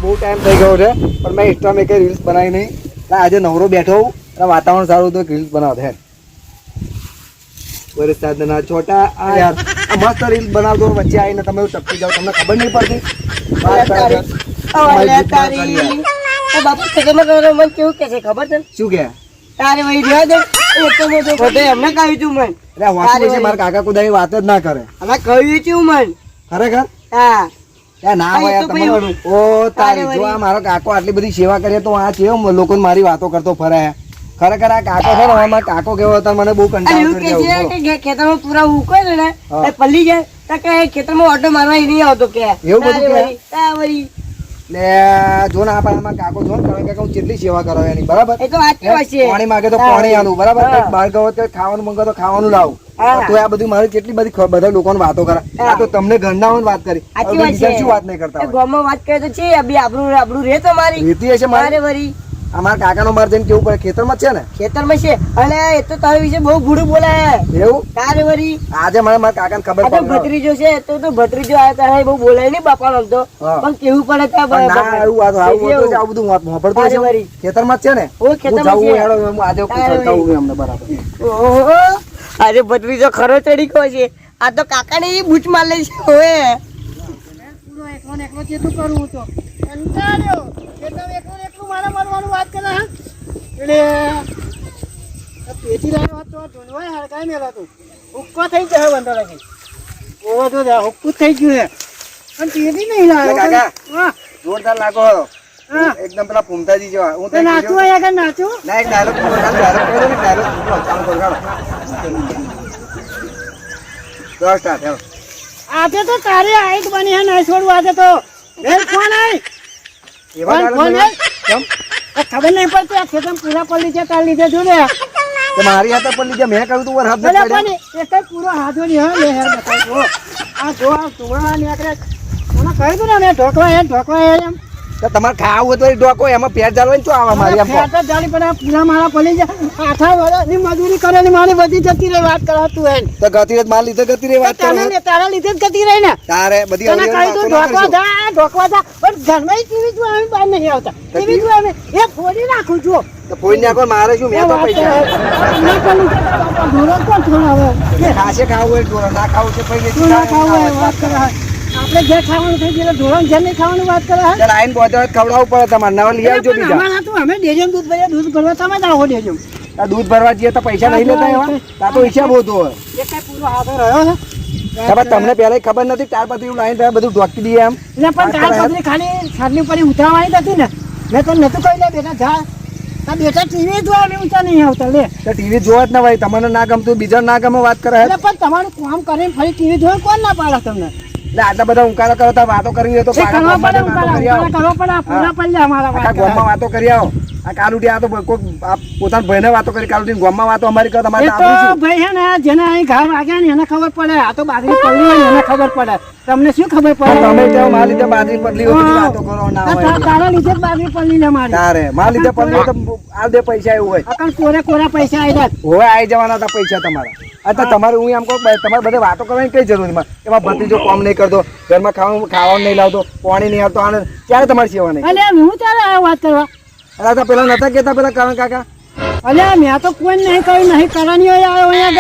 બહુ ટાઈમ થઈ ગયો છે પણ મેં ઇન્સ્ટામાં કઈ રીલ્સ બનાવી નહીં. આજે નવરો બેઠો હું અને વાતાવરણ સારું તો રીલ્સ બનાવતો હે. વરસાદના છોટા યાર આ મસ્ત રીલ્સ બનાવતો વચ્ચે આવીને તમે ટપકી જાવ, તમને ખબર નહીં પડતી. બાપુ મને કેવું કે છે ખબર છે? શું કે તારે વહી રહ્યા દે એમને કહ્યું તું મન. મારા કાકા કુદાઈ વાત જ ના કરે. અમે કહ્યું છું મન ખરેખર હા ના હોય તમારું. ઓ તારી જો આ મારો કાકો આટલી બધી સેવા કરીએ તો આ છે લોકો મારી વાતો કરતો ફરે. ખરેખર આ કાકો છે ને મારો કાકો કેવો હતો મને બહુ કંટાળો ખેતરમાં પૂરા ઉકો ને પલ્લી જાય તો કે ખેતરમાં ઓટો મારવા નહીં આવતો કે એવું બધું ને જો ને આપણા કાકો જો ને હું કેટલી સેવા કરાવે એની બરાબર. એ તો વાત છે. પાણી માંગે તો પાણી આલું બરાબર. બહાર ગયો તો ખાવાનું માંગે તો ખાવાનું લાવું. તો આ બધી મારી કેટલી બધી બધા લોકોને વાતો કરે. આ તો તમને ઘરના વાત કરી શું વાત નહીં કરતા ગામમાં વાત કરે તો છે આબરૂ રે તમારી રેતી હશે મારે વરી. અમારા કાકાનો માર જઈને કેવું પડે ખેતરમાં છે ને ખેતરમાં છે અને એ તો તારા વિશે બહુ ગુડું બોલાય એવું તારે વરી. આજે મારા કાકાને ખબર પડે ભત્રીજો છે તો ભત્રીજો આવ્યા તારે બહુ બોલાય નહીં બાપા તો પણ કેવું પડે આવું બધું મોપડતો છે ખેતરમાં છે ને આજે ભત્રીજો ખરો ચડી ગયો છે. આ તો કાકા ને બૂચ માર લે છે વાત કરે એટલે પેટી લાવ્યો તો ઢૂંઢવાય હડકાઈ મેલો તું હુક્કો થઈ ગયો બંધો લાગી ઓવો તો હુક્કું થઈ ગયું છે પણ પેટી નહીં લાવ્યો કાકા જોરદાર લાગો એકદમ પેલા ફૂમતાજી જેવા. હું તો નાચું અહીંયા આગળ નાચું ના એક ડાયલોગ કહી દો ને ડાયલોગ ચાલુ કરો આજે તો તારે આઈટ બની હે નહીં છોડવું આજે તો ફોન આવી ખબર નહીં પડતી આ ખેતર પૂરા પલ્લી છે તાર લીધે જો ને મારી હાથે પલ્લી છે મેં કહ્યું તું હાથ એક પૂરો હાથો ની હા લે હેર બતાવો આ જો આ ટુકડા નીકળે મને કહ્યું તું ને મેં ઢોકવા એમ તમારે ખાવું હોય તો ઢોકો એમાં પેટ જાળવાની શું આવા મારી પેટ જાળી પડે પૂરા મારા પલ્લી છે 8 વર્ષની મજૂરી કરેલી મારી બધી જતી રહી વાત કરા તું એમ તો ગતિ રહી માર લીધે ગતિ રહી વાત કરે તારા લીધે જ ગતિ રહી ને તારે બધી તને કહી દઉં ઢોકવા જા પણ ઘરમાં ટીવી જોવા અમે બહાર નહીં આવતા ટીવી જોવા અમે એ ફોડી નાખું છું તો ફોડી નાખો મારે શું મેં તો પૈસા ઢોરો કોણ છોડાવે ખાશે ખાવું હોય ઢોરો ના ખાવું છે પૈસા ના ખાવું હોય વાત કરે આપણે જે ખાવાનું થઈ ગયું ઢોરો જે નહીં ખાવાનું વાત કરે ચાલ આઈને બોધવા ખવડાવવું પડે તમારે નવા લઈ આવજો બીજા અમારા તો અમે ડેજમ દૂધ ભર્યા દૂધ ભરવા તમે જ આવો ડેજમ આ દૂધ ભરવા જઈએ તો પૈસા નહીં લેતા એવા તા તો હિસાબ હોતો હોય એ કઈ પૂરો હાથો રહ્યો છે તમને પહેલા ખબર નથી ત્યાર પછી એવું લાઈન બધું ઢોકી દઈએ એમ એટલે પણ તાર પછી ખાલી છાડની ઉપર ઉતરવાની હતી ને મેં તો નતું કહી લે બેટા જા તા બેટા ટીવી જોવા અમે ઊંચા નહીં આવતા લે તો ટીવી જોવા જ ના ભાઈ તમને ના ગમતું બીજા ના ગમે વાત કરે એટલે પણ તમારું કામ કરીને ફરી ટીવી જોવા કોણ ના પાડે તમને એટલે આટલા બધા ઉંકારા કરો તો વાતો કરવી હોય તો કરવા પડે પૂરા પડે અમારા ગામમાં વાતો કરી આવો આ કાલુટી આ તો પોતાના ભાઈને વાતો કરી કાલુટી ગામમાં વાતો અમારી કરો તમારે ભાઈ હે ને જેને અહીં ઘા વાગ્યા ને એને ખબર પડે આ તો બાજરી પડી હોય એને ખબર પડે તમને શું ખબર પડે તમે તો મારા લીધે બાજરી પડલી હોય વાતો કરો ના હોય તારા લીધે બાજરી પડલી ને મારી તારે મારા લીધે પડલી તો આ દે પૈસા એવું હોય અકણ કોરા પૈસા આવી જાય હોય આવી જવાના હતા પૈસા તમારા અત્યારે તમારે હું એમ કહું તમારે બધે વાતો કરવાની કઈ જરૂર નહીં એમાં ભત્રીજો કામ નહીં કરતો ઘરમાં ખાવાનું નહીં લાવતો પાણી નહીં આવતો આને ક્યારે તમારી સેવા નહીં અલે હું ત્યારે વાત કરવા અરે તો પેલા નતા કેતા પેલા કરણ કાકા અલે મેં તો કોઈ નહીં કહ્યું નહીં કરવાની હોય આવ્યો અહીંયા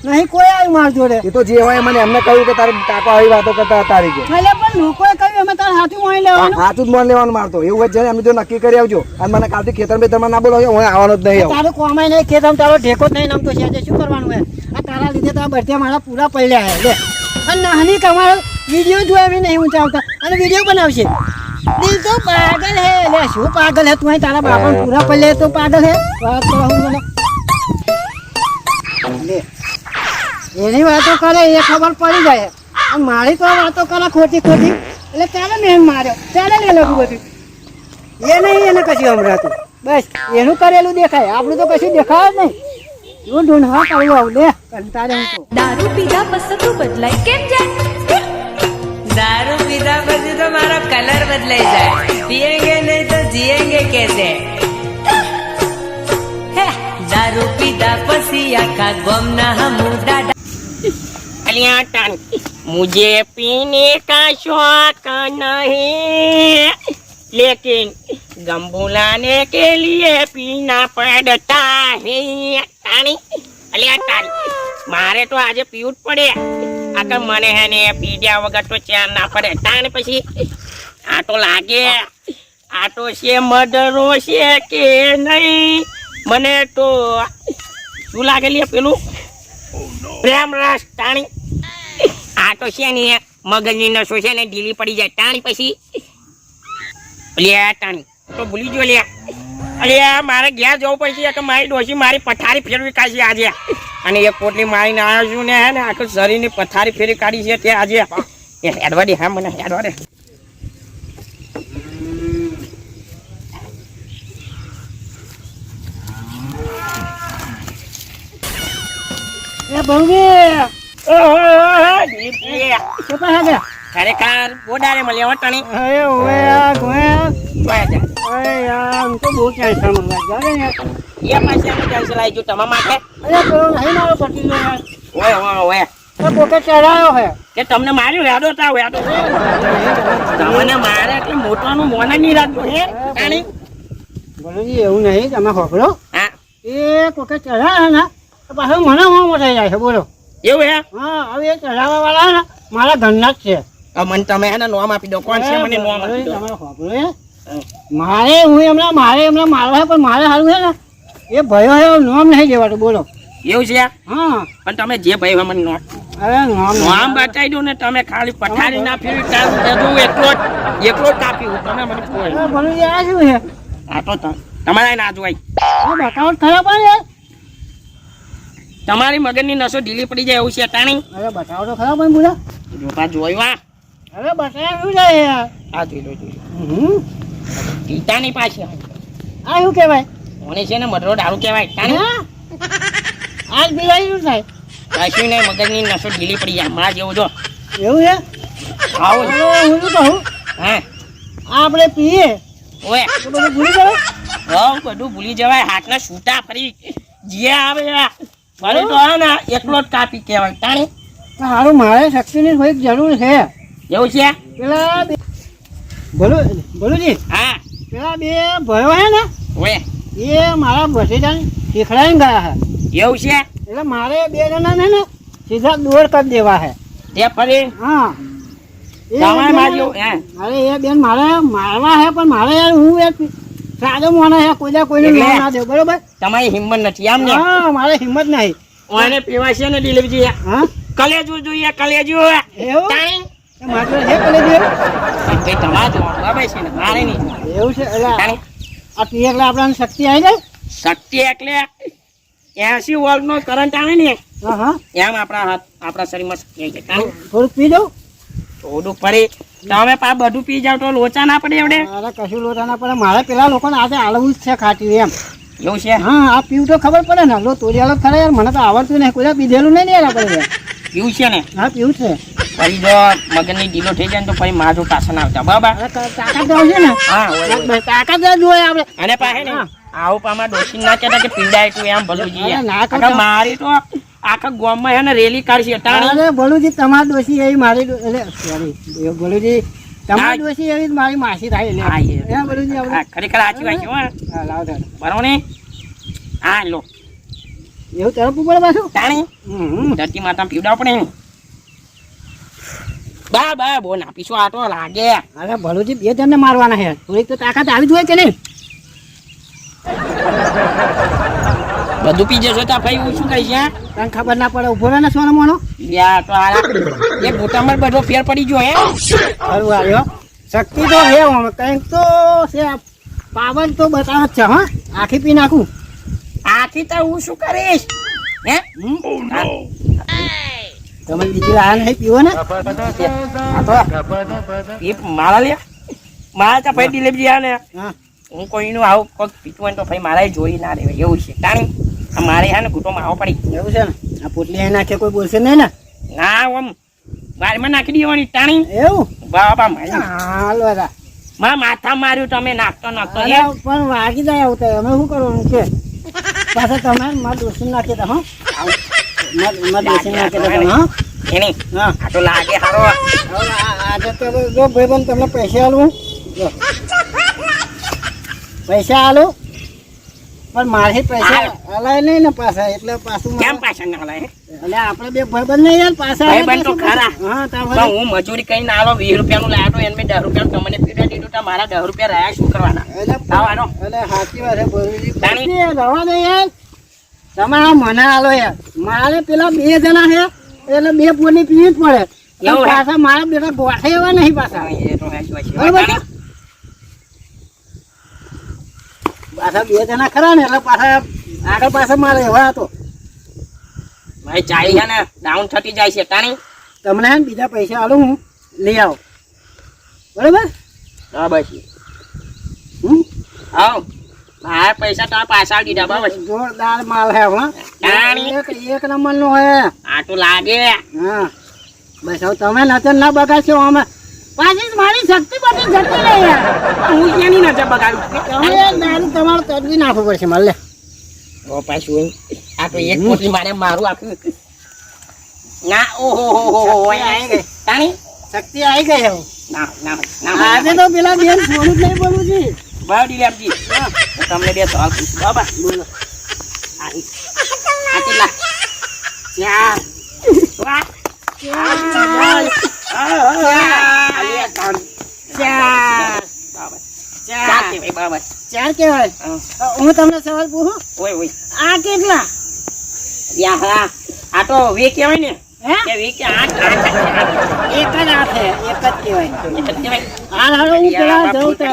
ગયો નહીં કોઈ આવ્યું માર જોડે એ તો જે હોય મને એમને કહ્યું કે તારે કાકા આવી વાતો કરતા તારી કે એટલે પણ લોકોએ કહ્યું અમે તારે હાથું મોઈ લેવાનું હાથું જ મોન લેવાનું મારતો એવું જ એમને જો નક્કી કરી આવજો અને મને કાલથી ખેતર બેતરમાં ના બોલો હું આવવાનો જ નહીં તારું કોમાય નહીં ખેતર તારો ઢેકો જ નહીં નમતો છે શું કરવાનું હોય આ તારા લીધે તારા બળતે મારા પૂરા પડ્યા હે લે અને નાની તમારો વિડીયો જોવા બી નહીં ઊંચા આવતા અને વિડીયો બનાવશે દિલ તો પાગલ હે લે શું પાગલ હે તું તારા બાપા પૂરા પડે તો પાગલ હે વાત કરો હું મને લે એની વાતો કરે એ ખબર પડી જાય અને મારી તો વાતો કરે ખોટી એટલે ત્યારે મેં માર્યો ત્યારે લે લગું બધું એ નહીં એને કશું હમણાં બસ એનું કરેલું દેખાય આપણું તો કશું દેખાય જ નહીં તું ઢૂંઢવા કરવું આવું લે કંટાળે હું તો દારૂ પીધા પછી તું બદલાય કેમ જાય દારૂ પીધા પછી તો મારો કલર બદલાઈ જાય पिएंगे नहीं तो जिएंगे कैसे दारू पीधा પછી આખા ગમના હમુડા अलियाटन मुझे पीने का शौक नहीं लेकिन गम बुलाने के लिए पीना पड़ता है तानी अलिया तानी मारे तो आज पीવું જ પડે આ કે મને હે ને પીડ્યા વગર તો ચેન ના પડે તાને પછી આ તો લાગે આ તો છે મર્ડરો છે કે નહીં મને તો શું લાગે લે પેલું પ્રેમ રસ તાણી આ તો છે ને મગજની નસો છે ને ઢીલી પડી જાય તાણી પછી લે તાણી તો ભૂલી ગયો લે અરે મારે ઘેર જવું પડશે કે મારી ડોશી મારી પથારી ફેરવી કાઢી આજે અને એક પોટલી મારીને આવ્યો છું ને હે ને આખું શરીરની પથારી ફેરવી કાઢી છે તે આજે હેડવાડી હા મને હેડવાડે એ ભંગી કેટલા હે ખરેખર બોડારે મળ્યા હો તણી અરે ઓયા ગોયા વાય જા અરે યાર આમ તો બહુ ટેન્શન માં લાગ્યા ને એ પાછી અમે ટેન્શન લાવી જો તમારા માટે અરે પેલો નહીં મારો પતિ નો યાર ઓય ઓય ઓય એ પોકે ચડાયો હે કે તમને માર્યું હેડો તાવ હેડો તમને મારે એટલે મોટવાનું મોને નહીં રાખતો હે તાણી બોલોજી એવું નહીં તમે ખબરો હા એ પોકે ચડાયા ને તો પાછો મને હોમો થઈ જાય છે બોલો એવું હે હા હવે એ ચડાવવા વાળા ને મારા ઘરના જ છે મને તમે એને નોમ આપી દો કોણ છે મને નોમ આપી દો તમારો ખબરો હે મારે એમને મારવા પણ મારે સારું છે ને એ ભયો હે નોમ નહીં દેવાતું બોલો એવું છે હા પણ તમે જે ભાઈ હોય મને નોમ અરે નોમ નોમ બતાવી દો ને તમે ખાલી પથારી ના ફેરવી કાઢું એકલો જ કાપ્યું તમે મને કોઈ બોલોજી આ શું છે આ તો તમારા ના જોવાય બતાવો ખરા પણ યાર તમારી મગજની નસો ઢીલી પડી જાય એવું છે તાણી અરે બતાવો તો ખરા પણ બોલા જોતા જોયું આ અરે બતાવ્યું છે યાર આ જોઈ લો જોઈ હમ પિતાની પાછી આ શું કહેવાય મને છે ને મધરો દારૂ કહેવાય તાણી આજ બિલાઈ થાય કશું નહીં મગજની નસો ઢીલી પડી જાય માર જેવું જો એવું છે આવું હવે હું શું કહું હા આ આપણે પીએ ઓય તો બધું ભૂલી ગયો બધું ભૂલી જવાય હાથના છૂટા ફરી જે આવે ફરી તો હા ને એકલો જ કાપી કહેવાય તાણી સારું મારે શક્તિની થોડીક જરૂર છે એવું છે પેલા બોલુજી હા પેલા બે ભયો હે ને ઓય એ મારા ભતીજાને શીખડાઈને ગયા છે એવું છે એટલે મારે બે જણાને ને સીધા દોર કરી દેવા છે તે ફરી હા એ તમારે બેન- માર્યું હે અરે એ બેન મારે મારવા હે પણ મારે યાર હું યાર સાદો મોનો હે કોઈને એટલે? નામ ના દે બરોબર તમારી હિંમત નથી આમ ને હા મારે હિંમત નહીં ઓને પીવા છે ને ડિલિવરી હા કલેજુ જોઈએ કલેજુ એવું તાણી એ મારે હે કલે દે ભાઈ તમારે બરાબર છે ને મારે નહીં એવું છે એટલે તાણી આ પીએ એટલે આપણને શક્તિ આવી જાય શક્તિ એટલે 80 વોલ્ટ નો કરંટ આવે ને હા હા એમ આપણા શરીરમાં શક્તિ આવી જાય તાણી થોડુંક પી દઉં થોડું ફરી તમે પા બધું પી જાવ તો લોચા ના પડે એવડે મારે કશું લોટા ના પડે મારે પેલા લોકોને આજે આલવું જ છે ખાટી એમ એવું છે હા આ પીવું તો ખબર પડે ને લો તોડી આલો ખરા યાર મને તો આવડતું નહીં કોઈ પીધેલું નહીં યાર આપણે યાર. એવું છે ને હા પીવું છે ફરી જો મગજની ઢીલો થઈ જાય ને તો ફરી માથું પાછળ ના આવતા બરાબર અરે તાકાત તો આવશે ને હા હોય, હોય. તાકાત જ જોઈએ આપણે અને પાસે ને હા. આવું પામાં ડોસી ના કહેતા કે પીડાય તું એમ ભલું જઈએ અરે ના કરતો. આખા મારી તો આખા ગામમાં હે ને રેલી કાઢશે તાણી અરે બોલુજી તમારી ડોસી એવી મારી એટલે સોરી બોલુજી તમારી હા. ડોસી એવી જ મારી માસી થાય એટલે હા, એ. હે બોલુજી આપણે હા, ખરેખર સાચી વાત છે હો હા લાવ તારે. બરોબર ને હા લો એવું તરફ ઉપર પાછું તાણી હમ ધરતી માતા પીવડાવ પડે ને બા બો નાપીશું આ તો લાગે અરે ભલુજી બે જણને મારવાના છે થોડીક તો તાકાત આવી જોઈએ કે નહીં બધું પી જશો તો ભાઈ હું શું કહીશ હે તને ખબર ના પડે ઉભો રહે ને સોનો મોનો યા તો આ એ મોટામાં બધો ફેર પડી ગયો હે ખરું આવ્યો શક્તિ તો છે આમાં કંઈક તો છે પાવર તો બતાવે જ છે હા આખી પી નાખું આથી તો હું શું કરીશ હે તમે બીજી લાયા નહીં પીવો ને આ તો એ મારા લે મારા તો ભાઈ ડિલિવરી આ ને હા હું કોઈનું આવું કોઈક પીતું હોય તો ભાઈ મારે જોઈ ના રહેવાય એવું છે તાણી આ મારે હે ને ઘૂંટોમાં આવો પડી એવું છે ને આ પોટલી અહીં નાખે કોઈ બોલશે નહીં ને ના આમ વારમાં નાખી દેવાની તાણી એવું બાપા મારી હાલો હતા મારા માથા માર્યું તમે નાખતો નાખતો અરે હે પણ વાગી જાય આવું તો અમે શું કરવાનું છે પાછા તમે મારા દોસ્તી નાખી દો હા મારા દોસ્તી નાખી દો હા એની હા આ તો લાગે હારો હવે આજે તો જો ભાઈબંધ તમને પૈસા આલું જો પૈસા આલો પણ મારે પૈસા હાલો. હલાય નહીં ને પાછા એટલે પાછું કેમ મારે- પાછા ના લાય એટલે આપણે બે ભાઈબંધ નહીં યાર પાછા ભાઈબંધ તો ખરા. હા તાર પણ હું મજૂરી કઈ ના આલો 20 રૂપિયાનું લાવ્યો તો એને મેં 10 રૂપિયા તમને પીડા દીધું તો મારા 10 રૂપિયા રહ્યા શું કરવાના આવવાનો. એટલે સાચી વાત છે ભરુજી. તાણી. પછી રવા દે યાર તમે આ મને આલો યાર મારે પેલા 2 જણા છે એટલે 2 પોની પીવી જ પડે એવું હે? પાછા મારા બેટા ગોઠે એવા નહીં પાછા એ તો સાચી વાત છે. બરાબર છે? પાછા 2 જણા ખરા ને એટલે પાછા આગળ પાછળ મારે એવા હતો ભાઈ ચાલી છે ને ડાઉન થતી જાય છે તાણી. તમને હે ને બીજા પૈસા આલું હું લઈ આવો બરાબર બરાબર છે. હમ આવ મારા પૈસા તો પાછા દીધા બરાબર છે. જોરદાર માલ હે હમણાં તાણી. એક નંબર નો હે આ તો લાગે હા બસ હવે તમે નચન ના બગાડશો અમે પાછી મારી શક્તિ બધી જતી રહી યાર હું ક્યાંની નજર બગાડું તમે દારૂ તમારું તરવી નાખવું પડશે મારે લે ઓ પાછું આ તો એક પોટલી મારે મારું આપ્યું ના ઓહો હો હો હો આવી ગઈ. તાણી શક્તિ આવી ગઈ હવે ના ના ના આજે તો પેલા બેન છોડું જ નહીં બોલું છે ભાવ ડી આપજી તો તમને બે સવાલ પૂછું બાબા બોલો આ કેટલા 4 વાહ ચાર કહેવાય હું તમને સવાલ પૂછું આ કેટલા આ તો વે કેવાય ને હે કે વે કે આઠ આઠ એક જ હાથે એક જ કહેવાય આઠ કહેવાય. હાલ હાલો હું પેલા જઉં તો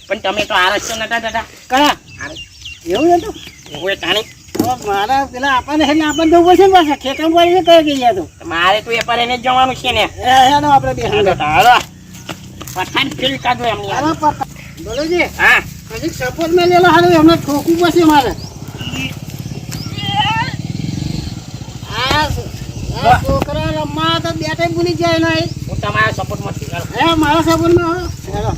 પણ તમે તો આ રસ્તો નતા દાદા કયા એવું હતું હું તાણી હવે મારા પેલા આપણને એટલે આપણને જવું પડશે ને પાછા ખેતર પડી છે કઈ ગયા તો મારે તો એ પર એને જ જવાનું છે ને હેડો આપણે બે હાલો પઠાણ ફીલ કાઢો એમની હાલો પપ્પા બોલો જી હા હજી સપોર્ટ મેં લેલો હારું એમને ઠોકવું પડશે મારે આ છોકરા રમવા તો બે ટાઈમ ભૂલી જાય નહીં હું તમારા સપોર્ટ માંથી હે મારા સપોર્ટ માં હેડો